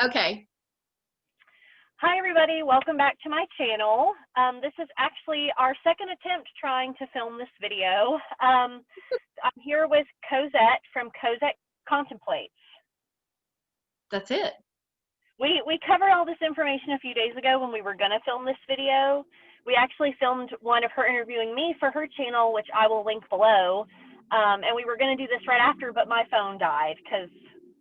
Okay. Hi everybody, welcome back to my channel. This is actually our second attempt trying to film this video. I'm here with Cozett from Cozett Cotemplates. That's it. We covered all this information a few days ago when we were going to film this video. We actually filmed one of her interviewing me for her channel, which I will link below. And we were going to do this right after, but my phone died because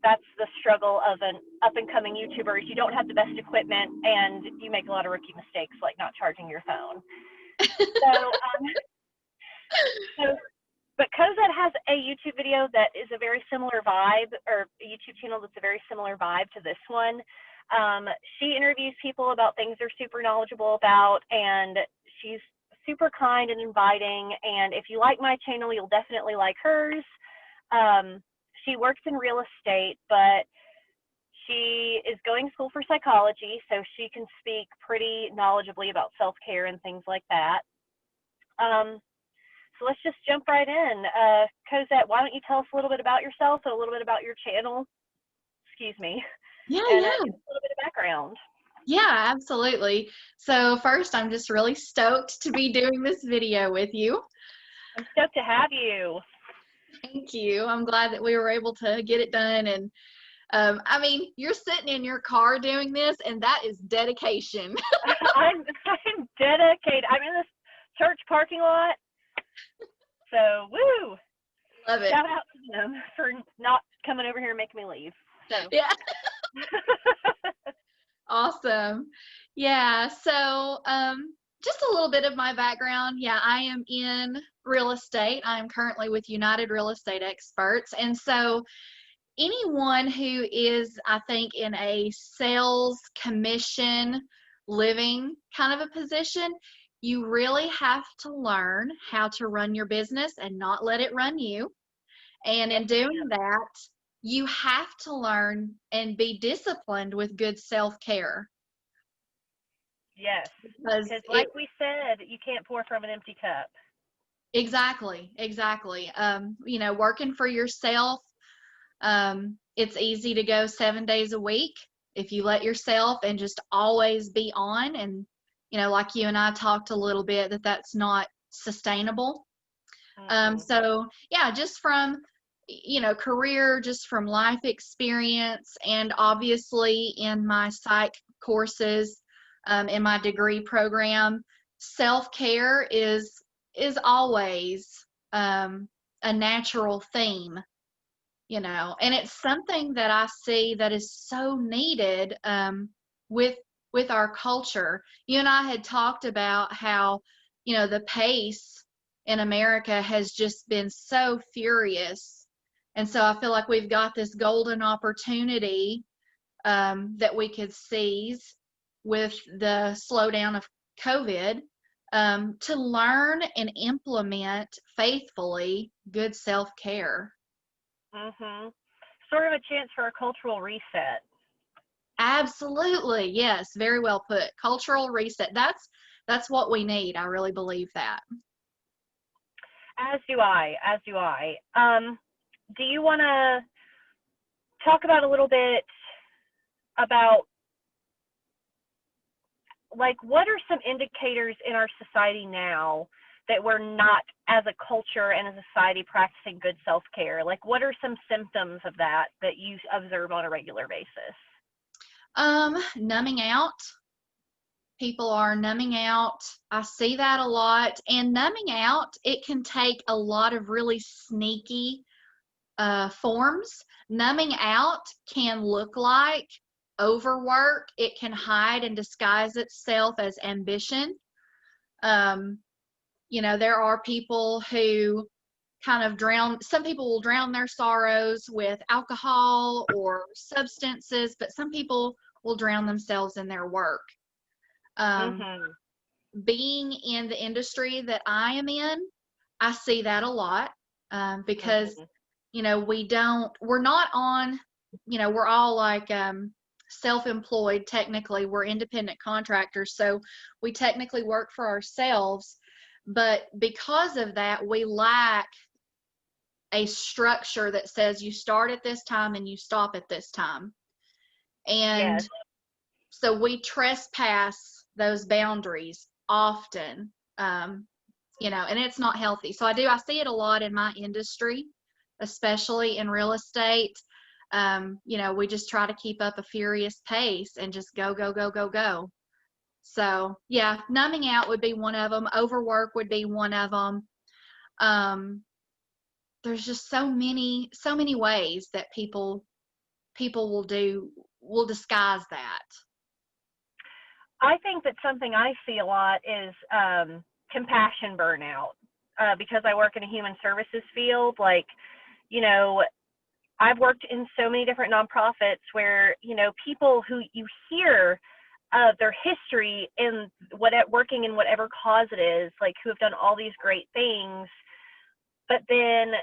that's the struggle of an up-and-coming YouTuber. You don't have the best equipment and you make a lot of rookie mistakes, like not charging your phone. But Cozett has a YouTube video that is a very similar vibe, or a YouTube channel that's a very similar vibe to this one. She interviews people about things they're super knowledgeable about, and she's super kind and inviting. And if you like my channel, you'll definitely like hers. She works in real estate, but she is going to school for psychology, so she can speak pretty knowledgeably about self-care and things like that. So let's just jump right in. Cozett, why don't you tell us a little bit about yourself and a little bit about your channel? Excuse me. Yeah, and yeah. Just a little bit of background. Yeah, absolutely. So first, I'm just really stoked to be doing this video with you. I'm stoked to have you. Thank you. I'm glad that we were able to get it done. And I mean, you're sitting in your car doing this, and that is dedication. I'm dedicated. I'm in this church parking lot. So, woo! Love it. Shout out to them for not coming over here and making me leave. So. Yeah. Awesome. Yeah. So, just a little bit of my background. Yeah, I am in real estate. I'm currently with United Real Estate Experts. And so anyone who is, I think, in a sales commission living kind of a position, you really have to learn how to run your business and not let it run you. And in doing that, you have to learn and be disciplined with good self-care. Yes, because like we said, you can't pour from an empty cup. Exactly. You know, working for yourself, it's easy to go 7 days a week if you let yourself and just always be on. And, you know, like you and I talked a little bit, that's not sustainable. So yeah, just from, you know, career, just from life experience, and obviously in my psych courses, in my degree program, self-care is always a natural theme, you know, and it's something that I see that is so needed with our culture. You and I had talked about how, you know, the pace in America has just been so furious. And so I feel like we've got this golden opportunity that we could seize with the slowdown of COVID, to learn and implement faithfully good self-care. Sort of a chance for a cultural reset. Absolutely. Yes. Very well put. Cultural reset. That's what we need. I really believe that. As do I. Do you want to talk about a little bit about, like, what are some indicators in our society now that we're not, as a culture and as a society, practicing good self-care? Like, what are some symptoms of that you observe on a regular basis? Numbing out. People are numbing out. I see that a lot. And numbing out, it can take a lot of really sneaky forms. Numbing out can look like overwork. It can hide and disguise itself as ambition. You know, there are people who kind of some people will drown their sorrows with alcohol or substances, but some people will drown themselves in their work. Being in the industry that I am in, I see that a lot, because, you know, we're not on, you know, we're all like self-employed. Technically, we're independent contractors, so we technically work for ourselves, but because of that, we lack a structure that says you start at this time and you stop at this time. And Yes. so we trespass those boundaries often, and it's not healthy. So I see it a lot in my industry, especially in real estate. We just try to keep up a furious pace and just go, go, go, go, go. So yeah, numbing out would be one of them. Overwork would be one of them. There's just so many ways that people will disguise that. I think that something I see a lot is compassion burnout, because I work in a human services field. Like, you know, I've worked in so many different nonprofits where, people who you hear of their history in working in whatever cause it is, like who have done all these great things, but then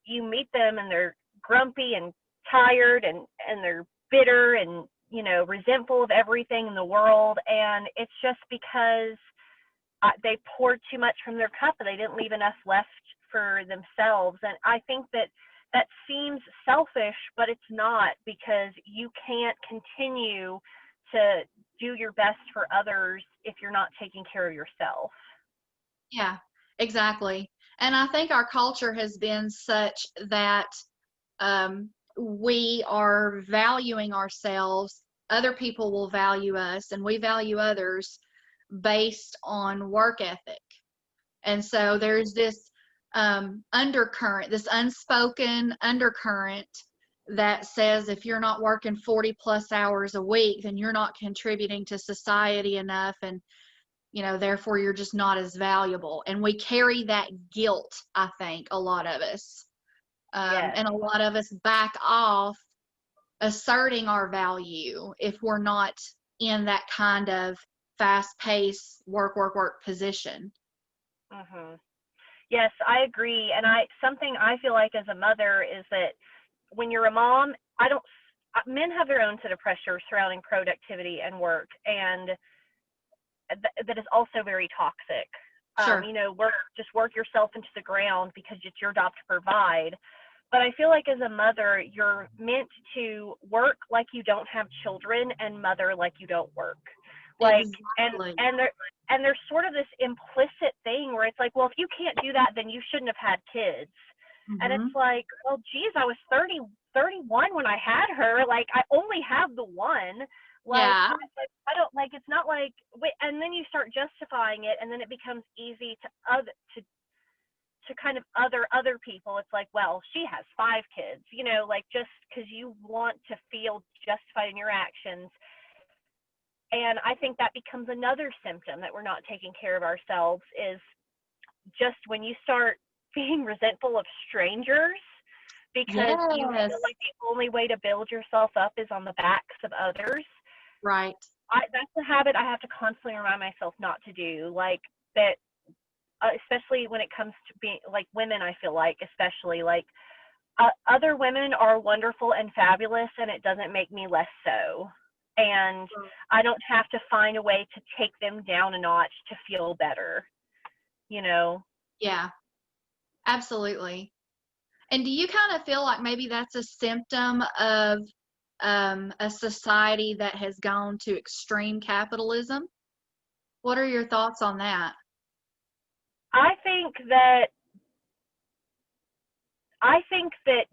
you meet them and they're grumpy and tired and they're bitter and, resentful of everything in the world. And it's just because they poured too much from their cup and they didn't leave enough left for themselves. And I think that seems selfish, but it's not, because you can't continue to do your best for others if you're not taking care of yourself. Yeah, exactly. And I think our culture has been such that we are valuing ourselves, other people will value us, and we value others based on work ethic. And so there's this undercurrent, this unspoken undercurrent that says if you're not working 40 plus hours a week, then you're not contributing to society enough. And therefore you're just not as valuable. And we carry that guilt, I think, a lot of us. Yes. And a lot of us back off asserting our value if we're not in that kind of fast-paced work position. Mhm. Yes, I agree. And something I feel like as a mother is that when you're a mom, I don't men have their own set of pressures surrounding productivity and work, and that is also very toxic. Sure. Work yourself into the ground because it's your job to provide. But I feel like as a mother, you're meant to work like you don't have children and mother like you don't work. Like, Exactly. and there's sort of this implicit thing where it's like, well, if you can't do that, then you shouldn't have had kids. And it's Hmm. like, well, geez, I was 31 when I had her. Like, I only have the one. Like, Yeah. I don't, like, it's not like, and then you start justifying it, and then it becomes easy to kind of other people. It's like, well, she has 5 kids, like, just because you want to feel justified in your actions. And I think that becomes another symptom that we're not taking care of ourselves, is just when you start being resentful of strangers because you feel Yes. like the only way to build yourself up is on the backs of others. Right. That's a habit I have to constantly remind myself not to do. Like that, especially when it comes to being like women, I feel like, especially like other women are wonderful and fabulous, and it doesn't make me less so. And I don't have to find a way to take them down a notch to feel better, you know? Yeah, absolutely. And do you kind of feel like maybe that's a symptom of a society that has gone to extreme capitalism? What are your thoughts on that? I think that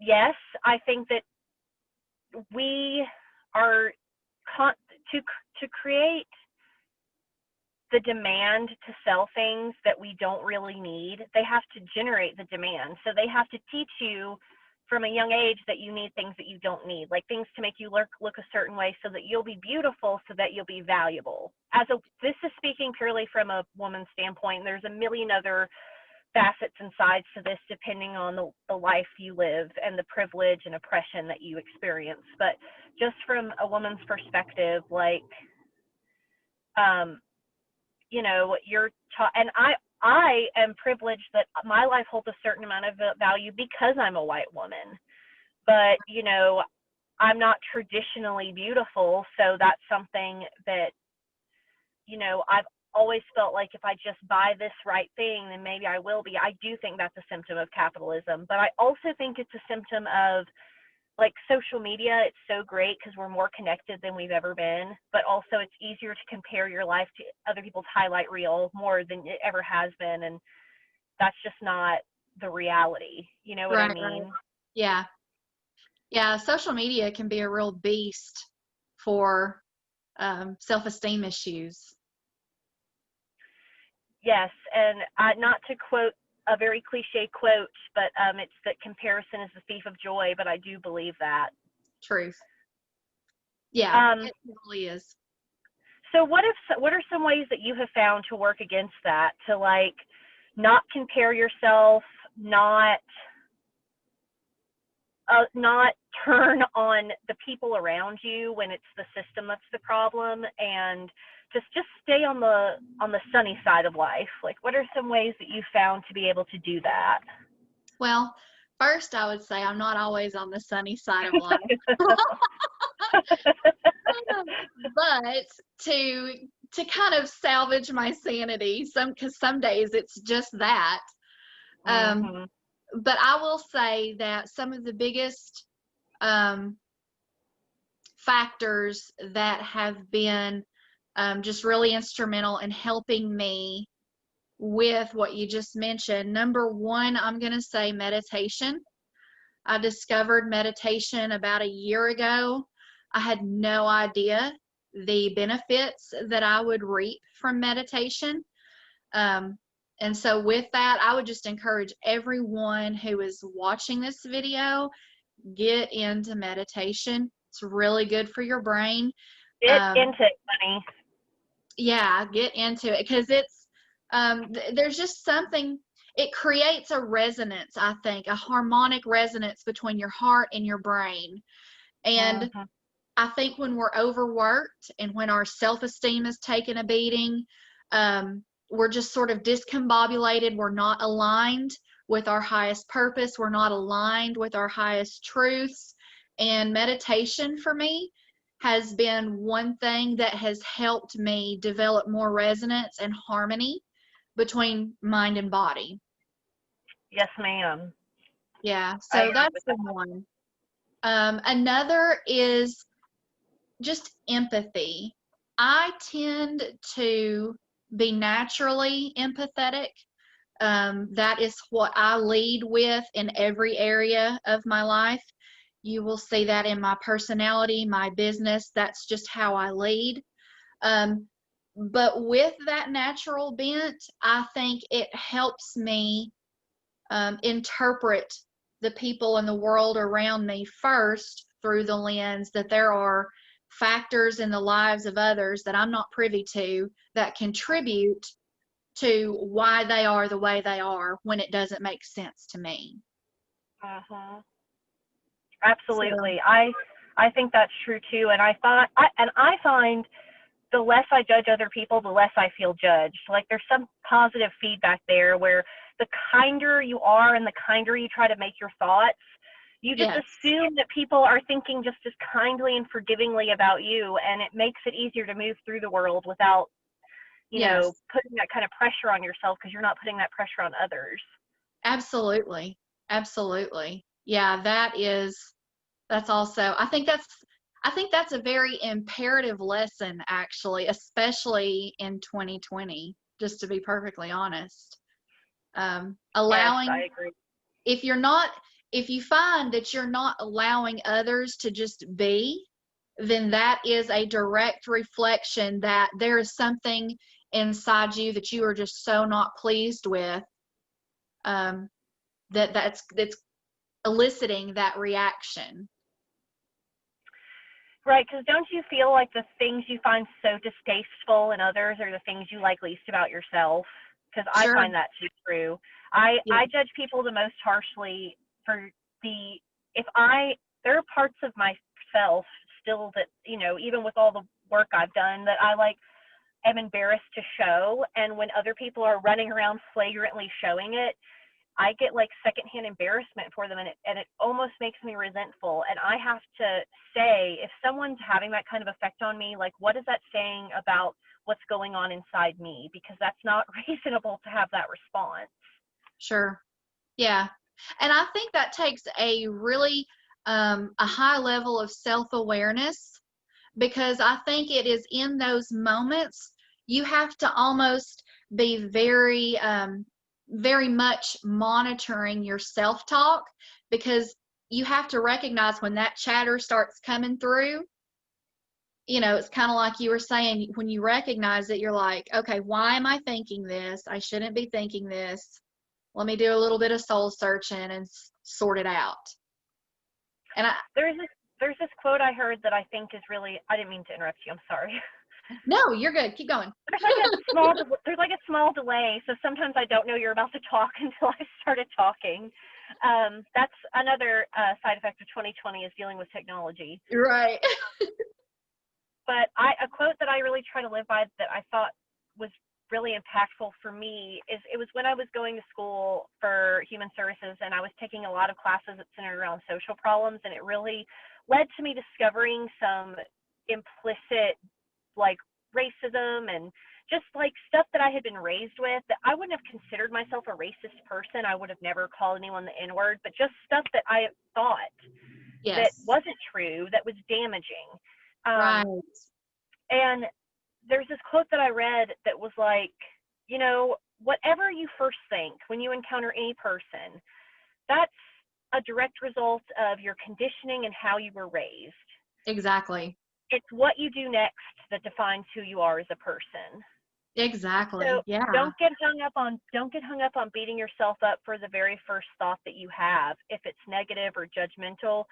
yes, I think that we are con- to create the demand to sell things that we don't really need. They have to generate the demand. So they have to teach you from a young age that you need things that you don't need, like things to make you look a certain way so that you'll be beautiful, so that you'll be valuable. This is speaking purely from a woman's standpoint. There's a million other facets and sides to this depending on the life you live and the privilege and oppression that you experience. But just from a woman's perspective, like, um, you're taught, and I am privileged that my life holds a certain amount of value because I'm a white woman. But, I'm not traditionally beautiful. So that's something that, I've always felt like if I just buy this right thing, then maybe I will be. I do think that's a symptom of capitalism, but I also think it's a symptom of like social media, it's so great because we're more connected than we've ever been, but also it's easier to compare your life to other people's highlight reel more than it ever has been. And that's just not the reality. You know what I Right, right. mean? Yeah. Yeah, social media can be a real beast for self-esteem issues. Yes. And not to quote a very cliche quote, but it's that comparison is the thief of joy, but I do believe that. Truth. Yeah, Um, it really is. so what are some ways that you have found to work against that, to like not compare yourself, not turn on the people around you when it's the system that's the problem, and just stay on the sunny side of life? Like, what are some ways that you found to be able to do that? Well, first I would say I'm not always on the sunny side of life. But to to kind of salvage my sanity, because some days it's just that. Um, Mhm. but I will say that some of the biggest um, factors that have been just really instrumental in helping me with what you just mentioned. Number one, I'm going to say meditation. I discovered meditation about a year ago. I had no idea the benefits that I would reap from meditation. Um, and so, with that, I would just encourage everyone who is watching this video, get into meditation. It's really good for your brain. Get Um, into it, honey. yeah, get into it because it's there's just something. It creates a resonance, I think, a harmonic resonance between your heart and your brain. And Mhm. I think when we're overworked and when our self-esteem is taking a beating, we're just sort of discombobulated. We're not aligned with our highest purpose. We're not aligned with our highest truths. And meditation for me has been one thing that has helped me develop more resonance and harmony between mind and body. Yes, ma'am. Yeah, I so agree that's with the that. one. Another is just empathy. I tend to be naturally empathetic. That is what I lead with in every area of my life. You will see that in my personality, my business. That's just how I lead. Um, but with that natural bent, I think it helps me interpret the people in the world around me first through the lens that there are factors in the lives of others that I'm not privy to that contribute to why they are the way they are when it doesn't make sense to me. Mhm. So, Absolutely. I think that's true too. And I find the less I judge other people, the less I feel judged. Like, there's some positive feedback there where the kinder you are and the kinder you try to make your thoughts, you just yes, assume that people are thinking just as kindly and forgivingly about you, and it makes it easier to move through the world without, yes, putting that kind of pressure on yourself because you're not putting that pressure on others. absolutely. Absolutely. Yeah, that's also, I think that's a very imperative lesson, actually, especially in 2020, just to be perfectly honest. Yes, I Allowing, agree. if you're not, if you find that you're not allowing others to just be, then that is a direct reflection that there is something inside you that you are just so not pleased with, um, that's eliciting that reaction. Right, because don't you feel like the things you find so distasteful in others are the things you like least about yourself? Because I Sure. find that to be true. I Yeah. judge people the most harshly for the if I there are parts of myself still that, even with all the work I've done, that I like am embarrassed to show, and when other people are running around flagrantly showing it, I get like secondhand embarrassment for them, and it almost makes me resentful. And I have to say, if someone's having that kind of effect on me, like, what is that saying about what's going on inside me? Because that's not reasonable to have that response. Sure. Yeah. And I think that takes a high level of self-awareness, because I think it is in those moments you have to almost be very much monitoring your self-talk, because you have to recognize when that chatter starts coming through. It's kind of like you were saying, when you recognize it, you're like, okay, why am I thinking this? I shouldn't be thinking this. Let me do a little bit of soul searching and sort it out. And there's this quote I heard that I think is really, I didn't mean to interrupt you, I'm sorry. No, you're good. Keep going. There's like a small delay, so sometimes I don't know you're about to talk until I started talking. That's another side effect of 2020 is dealing with technology. Right. But a quote that I really try to live by that I thought was really impactful for me is, it was when I was going to school for human services, and I was taking a lot of classes that centered around social problems, and it really led to me discovering some implicit, like, racism and just like stuff that I had been raised with, that I wouldn't have considered myself a racist person. I would have never called anyone the N-word, but just stuff that I thought that Yes. wasn't true, that was damaging. Right. And there's this quote that I read that was like, whatever you first think when you encounter any person, that's a direct result of your conditioning and how you were raised. Exactly. It's what you do next that defines who you are as a person. Exactly. So Yeah. don't get hung up on beating yourself up for the very first thought that you have. If it's negative or judgmental,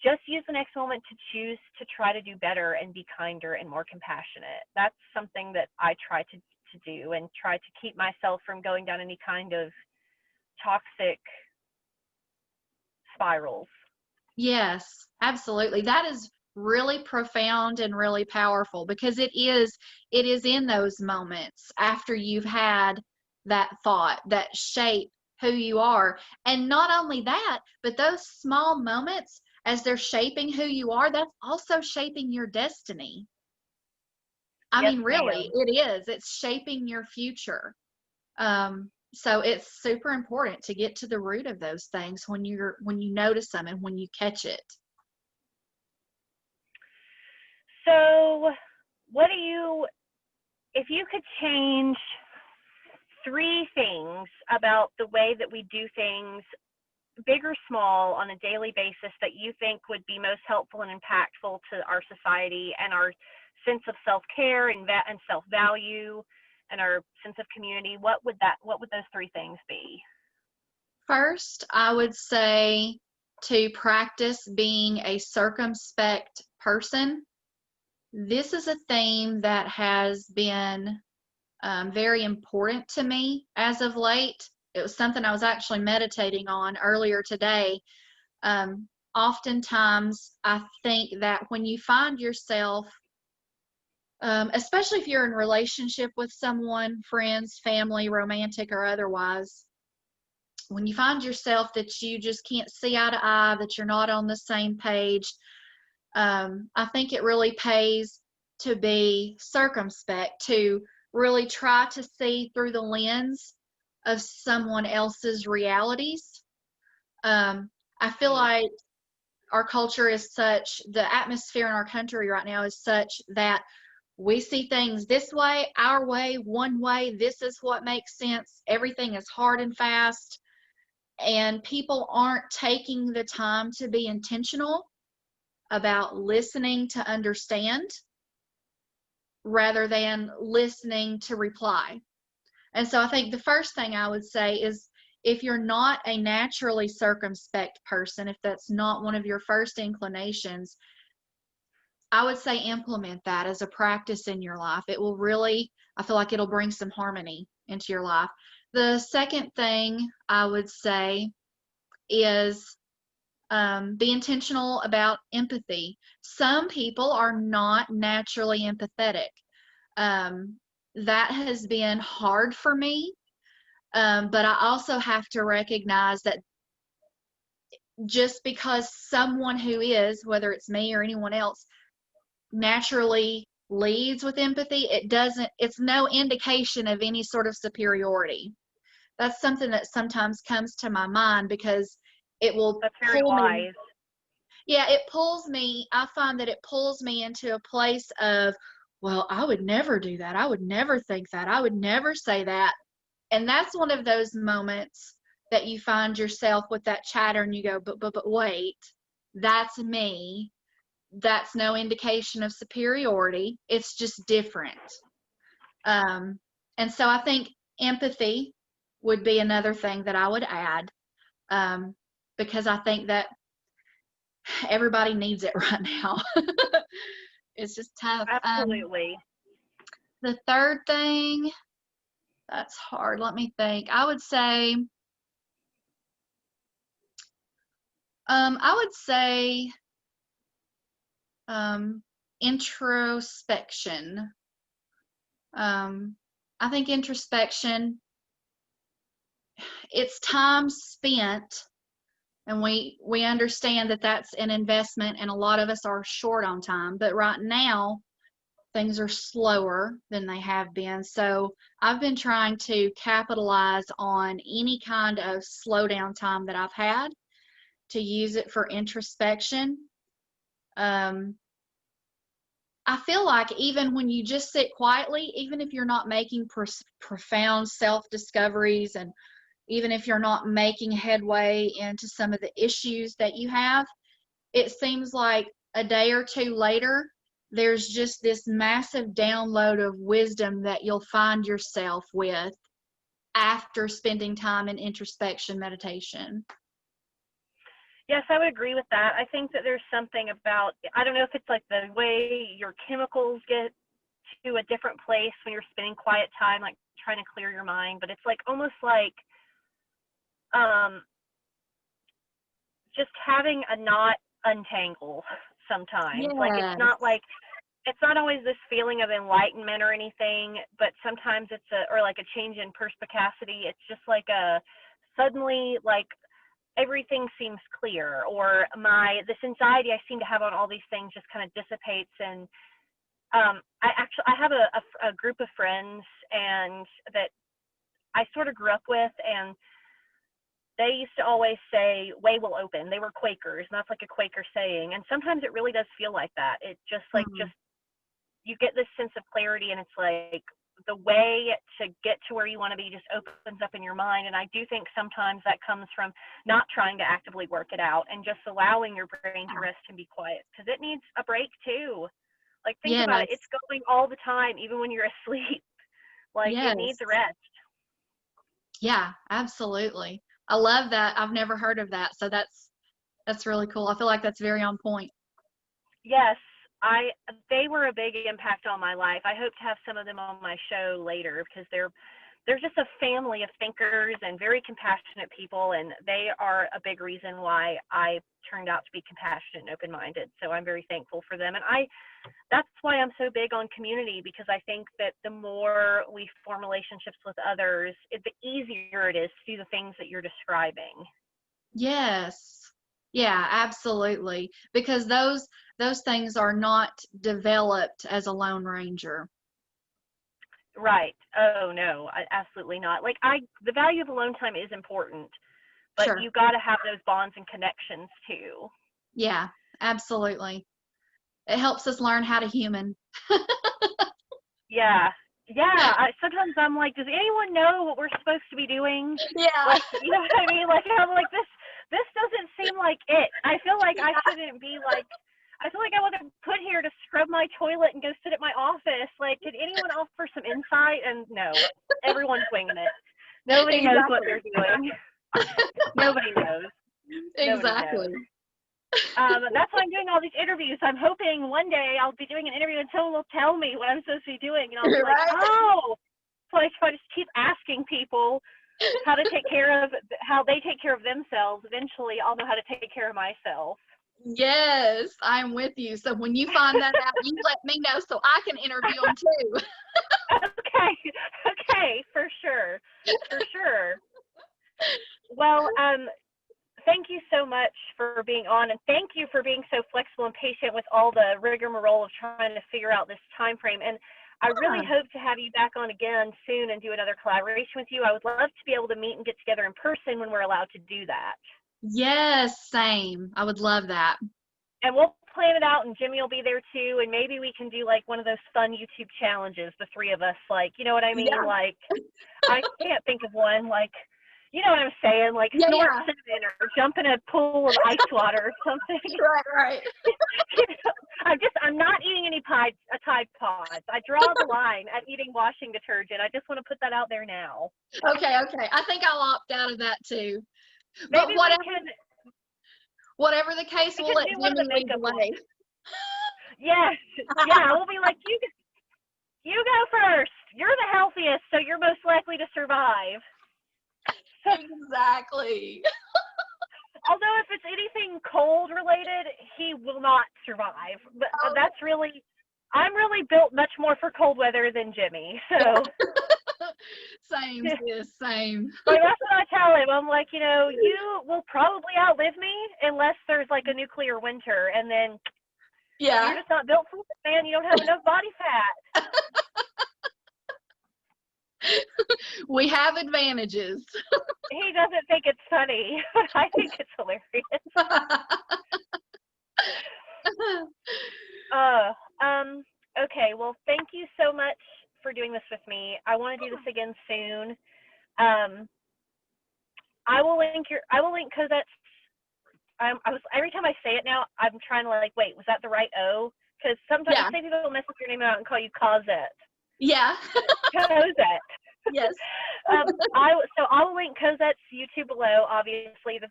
just use the next moment to choose to try to do better and be kinder and more compassionate. That's something that I try to do, and try to keep myself from going down any kind of toxic spirals. Yes, absolutely. That is really profound and really powerful, because it is in those moments after you've had that thought that shape who you are. And not only that, but those small moments, as they're shaping who you are, that's also shaping your destiny. I Yes, mean, really, ma'am. it is. It's shaping your future. So it's super important to get to the root of those things when you notice them and when you catch it. So, if you could change 3 things about the way that we do things, big or small, on a daily basis, that you think would be most helpful and impactful to our society and our sense of self-care and self-value and our sense of community, what would those 3 things be? First, I would say to practice being a circumspect person. This is a theme that has been very important to me as of late. It was something I was actually meditating on earlier today. Oftentimes, I think that when you find yourself, especially if you're in relationship with someone, friends, family, romantic or otherwise, when you find yourself that you just can't see eye to eye, that you're not on the same page, I think it really pays to be circumspect, to really try to see through the lens of someone else's realities. I feel like our culture is such, the atmosphere in our country right now is such that we see things this way, our way, one way. This is what makes sense. Everything is hard and fast. And people aren't taking the time to be intentional about listening to understand rather than listening to reply. And so I think the first thing I would say is, if you're not a naturally circumspect person, if that's not one of your first inclinations, I would say implement that as a practice in your life. It will really, I feel like it'll bring some harmony into your life. The second thing I would say is be intentional about empathy. Some people are not naturally empathetic. That has been hard for me, but I also have to recognize that just because someone who is, whether it's me or anyone else, naturally leads with empathy, it's no indication of any sort of superiority. That's something that sometimes comes to my mind, because it will That's very pull me. wise. Yeah, it pulls me, I find that it pulls me into a place of, well, I would never do that. I would never think that. I would never say that. And that's one of those moments that you find yourself with that chatter and you go, but wait, that's me. That's no indication of superiority. It's just different. Um, and so I think empathy would be another thing that I would add, um, because I think that everybody needs it right now. It's just tough. Absolutely. The third thing, that's hard. Let me think. I would say um, introspection. Um, I think introspection, it's time spent, and we understand that that's an investment, and a lot of us are short on time. But right now, things are slower than they have been. So I've been trying to capitalize on any kind of slowdown time that I've had to use it for introspection. Um, I feel like even when you just sit quietly, even if you're not making profound self discoveries, and even if you're not making headway into some of the issues that you have, it seems like a day or two later, there's just this massive download of wisdom that you'll find yourself with after spending time in introspection meditation. Yes, I would agree with that. I think that there's something about, I don't know if it's like the way your chemicals get to a different place when you're spending quiet time, like trying to clear your mind, but it's like almost like um, just having a knot untangle sometimes. Like Yes. it's not always this feeling of enlightenment or anything, but sometimes it's or like a change in perspicacity. It's just like a suddenly like everything seems clear, or this anxiety I seem to have on all these things just kind of dissipates. And I have a group of friends and that I sort of grew up with, and they used to always say, way will open. They were Quakers, and that's like a Quaker saying. And sometimes it really does feel like that. It just like, Hmm. you get this sense of clarity, and it's like the way to get to where you want to be just opens up in your mind. And I do think sometimes that comes from not trying to actively work it out and just allowing your brain to rest and be quiet, because it needs a break too. Like, think about it. It's Yes. going all the time, even when you're asleep. Like, it needs Yes. rest. Yeah, absolutely. I love that. I've never heard of that. So that's really cool. I feel like that's very on point. Yes, they were a big impact on my life. I hope to have some of them on my show later, because they're just a family of thinkers and very compassionate people, and they are a big reason why I turned out to be compassionate and open-minded. So I'm very thankful for them. And that's why I'm so big on community, because I think that the more we form relationships with others, the easier it is to do the things that you're describing. Yes. Yeah, absolutely. Because those things are not developed as a lone ranger. Right. Oh no, absolutely not. Like, the value of alone time is important, but Sure. you got to have those bonds and connections too. Yeah, absolutely. It helps us learn how to human. Yeah. Yeah. Sometimes I'm like, does anyone know what we're supposed to be doing? Yeah. Like, you know what I mean? Like, I'm like, this doesn't seem like it. I feel like I shouldn't be like, I feel like I wasn't put here to scrub my toilet and go sit at my office. Like, could anyone offer some insight? And no, everyone's winging it. Nobody knows what Exactly. they're doing. Nobody knows. Nobody knows. Exactly. That's why I'm doing all these interviews. I'm hoping one day I'll be doing an interview and someone will tell me what I'm supposed to be doing, and I'll be like, Right? oh. So I just keep asking people how they take care of themselves. Eventually, I'll know how to take care of myself. Yes, I'm with you. So when you find that out, you let me know so I can interview them too. Okay, okay, for sure, for sure. Well, thank you so much for being on, and thank you for being so flexible and patient with all the rigmarole of trying to figure out this time frame. And I really Yeah. hope to have you back on again soon and do another collaboration with you. I would love to be able to meet and get together in person when we're allowed to do that. Yes, same. I would love that. and we'll plan it out, and Jimmy will be there too, and maybe we can do like one of those fun YouTube challenges, the three of us, like, you know what I mean? Yeah. Like, I can't think of one, like, you know what I'm saying? Like Yeah, snort yeah. cinnamon or jump in a pool of ice water or something. Right. You know, I'm not eating any Tide Pods. I draw the line at eating washing detergent. I just want to put that out there now. Okay. I think I'll opt out of that too. But Maybe whatever the case, we we'll can let do one of Jimmy the lead the makeup way. ones. Yes. Yeah, we'll be like, you go first. You're the healthiest, so you're most likely to survive. Exactly. Although if it's anything cold related, he will not survive. But I'm really built much more for cold weather than Jimmy. So Same, sis, same. like, that's what I tell him. I'm like, you will probably outlive me unless there's like a nuclear winter, and then Yeah. you're just not built for it, man. You don't have enough body fat. We have advantages. He doesn't think it's funny, but I think it's hilarious. Okay, well, thank you so much for doing this with me. I want to do this again soon. I will link Cozette's. Every time I say it now, I'm trying to like, wait, was that the right O? Because sometimes Yeah. some people will mess up your name out and call you Cozett. Yeah. Cozett. Yes. I will link Cozette's YouTube below, obviously, the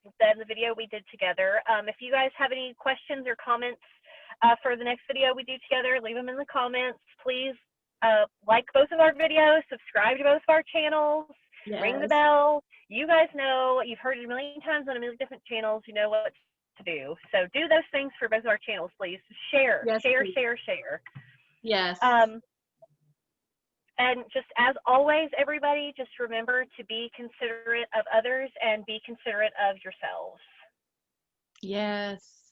video we did together. If you guys have any questions or comments for the next video we do together, leave them in the comments. Please like both of our videos, subscribe to both of our channels, ring the bell. You guys know, you've heard it a million times on a million different channels. You know what to do. So do those things for both of our channels, please. Share. Yes. And just as always, everybody, just remember to be considerate of others and be considerate of yourselves. Yes.